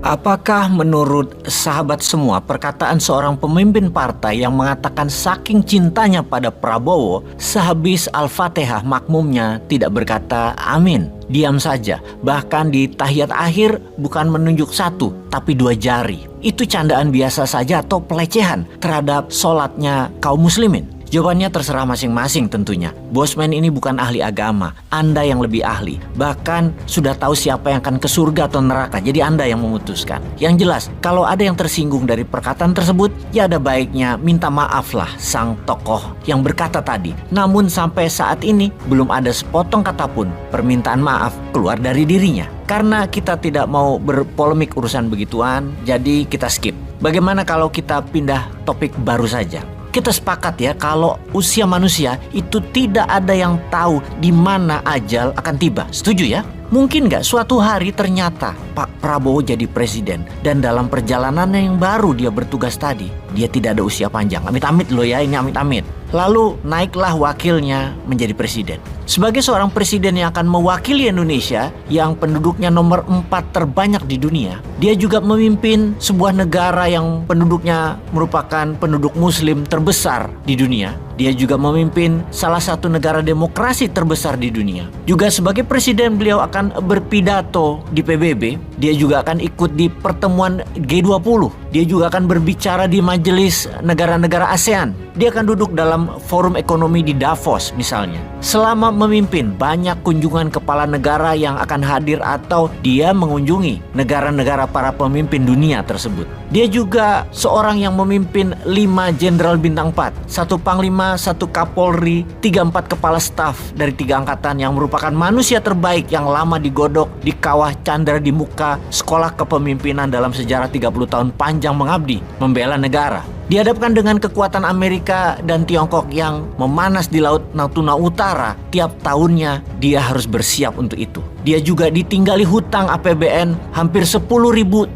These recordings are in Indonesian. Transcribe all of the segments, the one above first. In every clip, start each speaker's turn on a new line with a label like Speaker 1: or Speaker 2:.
Speaker 1: Apakah menurut sahabat semua perkataan seorang pemimpin partai yang mengatakan saking cintanya pada Prabowo, sehabis Al-Fatihah makmumnya tidak berkata amin, diam saja, bahkan di tahiyat akhir bukan menunjuk satu tapi dua jari? Itu candaan biasa saja atau pelecehan terhadap sholatnya kaum muslimin? Jawabannya terserah masing-masing tentunya. Bosman ini bukan ahli agama, Anda yang lebih ahli. Bahkan sudah tahu siapa yang akan ke surga atau neraka, jadi Anda yang memutuskan. Yang jelas, kalau ada yang tersinggung dari perkataan tersebut, ya ada baiknya minta maaflah sang tokoh yang berkata tadi. Namun sampai saat ini belum ada sepotong kata pun permintaan maaf keluar dari dirinya. Karena kita tidak mau berpolemik urusan begituan, jadi kita skip. Bagaimana kalau kita pindah topik baru saja? Kita sepakat ya kalau usia manusia itu tidak ada yang tahu di mana ajal akan tiba. Setuju ya? Mungkin nggak suatu hari ternyata Pak Prabowo jadi presiden dan dalam perjalanannya yang baru dia bertugas tadi, dia tidak ada usia panjang. Amit-amit loh ya, ini amit-amit. Lalu naiklah wakilnya menjadi presiden. Sebagai seorang presiden yang akan mewakili Indonesia yang penduduknya nomor 4 terbanyak di dunia, dia juga memimpin sebuah negara yang penduduknya merupakan penduduk muslim terbesar di dunia. Dia juga memimpin salah satu negara demokrasi terbesar di dunia. Juga sebagai presiden beliau akan berpidato di PBB. Dia juga akan ikut di pertemuan G20. Dia juga akan berbicara di majelis negara-negara ASEAN. Dia akan duduk dalam forum ekonomi di Davos misalnya. Selama memimpin banyak kunjungan kepala negara yang akan hadir atau dia mengunjungi negara-negara para pemimpin dunia tersebut. Dia juga seorang yang memimpin 5 jenderal bintang 4, 1 panglima, 1 kapolri, 3-4 kepala staf dari 3 angkatan yang merupakan manusia terbaik yang lama digodok di kawah Chandra di muka sekolah kepemimpinan dalam sejarah 30 tahun panjang mengabdi, membela negara. Dihadapkan dengan kekuatan Amerika dan Tiongkok yang memanas di Laut Natuna Utara, tiap tahunnya dia harus bersiap untuk itu. Dia juga ditinggali hutang APBN hampir 10.000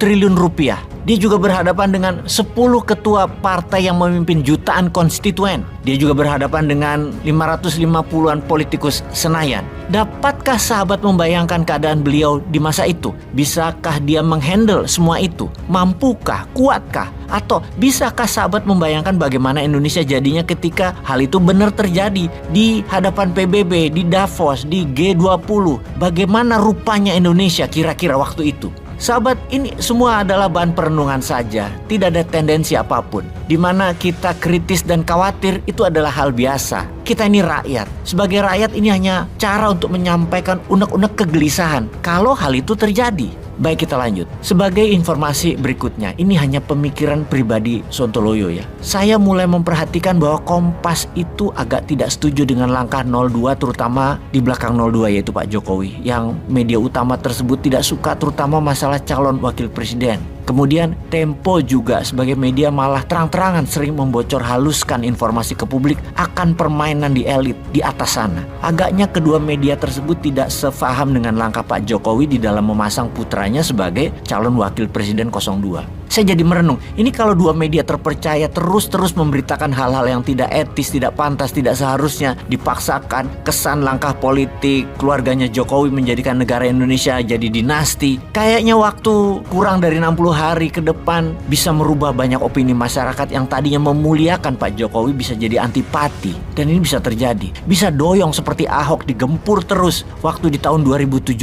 Speaker 1: triliun rupiah. Dia juga berhadapan dengan 10 ketua partai yang memimpin jutaan konstituen. Dia juga berhadapan dengan 550-an politikus Senayan. Dapatkah sahabat membayangkan keadaan beliau di masa itu? Bisakah dia menghandle semua itu? Mampukah? Kuatkah? Atau bisakah sahabat membayangkan bagaimana Indonesia jadinya ketika hal itu benar terjadi di hadapan PBB, di Davos, di G20? Bagaimana rupanya Indonesia kira-kira waktu itu? Sahabat, ini semua adalah bahan perenungan saja, tidak ada tendensi apapun. Di mana kita kritis dan khawatir itu adalah hal biasa. Kita ini rakyat. Sebagai rakyat ini hanya cara untuk menyampaikan unek-unek kegelisahan kalau hal itu terjadi. Baik, kita lanjut. Sebagai informasi berikutnya, ini hanya pemikiran pribadi Sontoloyo ya. Saya mulai memperhatikan bahwa Kompas itu agak tidak setuju dengan langkah 02, terutama di belakang 02 yaitu Pak Jokowi. Yang media utama tersebut tidak suka terutama masalah calon wakil presiden. Kemudian Tempo juga sebagai media malah terang-terangan sering membocor haluskan informasi ke publik akan permainan di elit di atas sana. Agaknya kedua media tersebut tidak sefaham dengan langkah Pak Jokowi di dalam memasang putranya sebagai calon wakil presiden 02. Saya jadi merenung, ini kalau dua media terpercaya terus-terus memberitakan hal-hal yang tidak etis, tidak pantas, tidak seharusnya dipaksakan, kesan langkah politik keluarganya Jokowi menjadikan negara Indonesia jadi dinasti, kayaknya waktu kurang dari 60 hari ke depan bisa merubah banyak opini masyarakat yang tadinya memuliakan Pak Jokowi bisa jadi antipati. Dan ini bisa terjadi, bisa doyong seperti Ahok digempur terus waktu di tahun 2017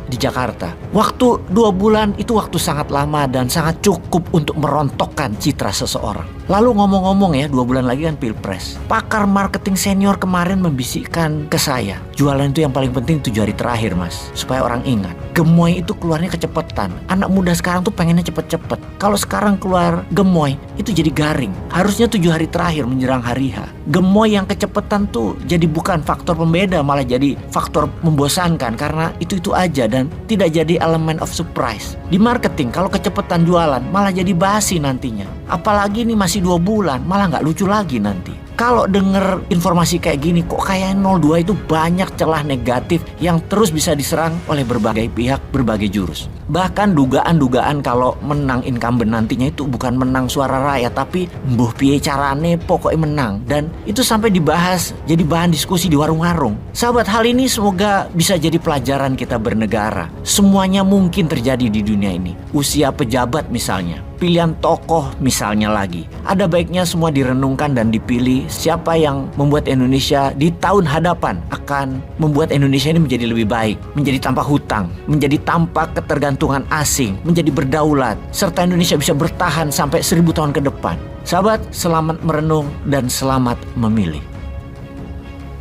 Speaker 1: di Jakarta. Waktu 2 bulan itu waktu sangat lama dan sangat cukup untuk merontokkan citra seseorang. Lalu ngomong-ngomong ya, 2 bulan lagi kan Pilpres. Pakar marketing senior kemarin membisikkan ke saya, jualan itu yang paling penting 7 hari terakhir mas, supaya orang ingat. Gemoy itu keluarnya kecepetan. Anak muda sekarang tuh pengennya cepet-cepet. Kalau sekarang keluar gemoy itu jadi garing. Harusnya 7 hari terakhir menjelang hari H. Gemoy yang kecepetan tuh jadi bukan faktor pembeda, malah jadi faktor membosankan karena itu aja dan tidak jadi element of surprise. Di marketing kalau kecepetan jualan malah jadi basi nantinya. Apalagi ini masih 2 bulan, malah nggak lucu lagi nanti. Kalau denger informasi kayak gini, kok kayak 02 itu banyak celah negatif yang terus bisa diserang oleh berbagai pihak, berbagai jurus. Bahkan dugaan-dugaan kalau menang incumbent nantinya itu bukan menang suara rakyat, tapi mbuh piye carane pokoknya menang. Dan itu sampai dibahas jadi bahan diskusi di warung-warung. Sahabat, hal ini semoga bisa jadi pelajaran kita bernegara. Semuanya mungkin terjadi di dunia ini. Usia pejabat misalnya, pilihan tokoh misalnya lagi. Ada baiknya semua direnungkan dan dipilih siapa yang membuat Indonesia di tahun hadapan akan membuat Indonesia ini menjadi lebih baik, menjadi tanpa hutang, menjadi tanpa ketergantungan asing, menjadi berdaulat, serta Indonesia bisa bertahan sampai 1000 tahun ke depan. Sahabat, selamat merenung dan selamat memilih.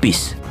Speaker 1: Peace.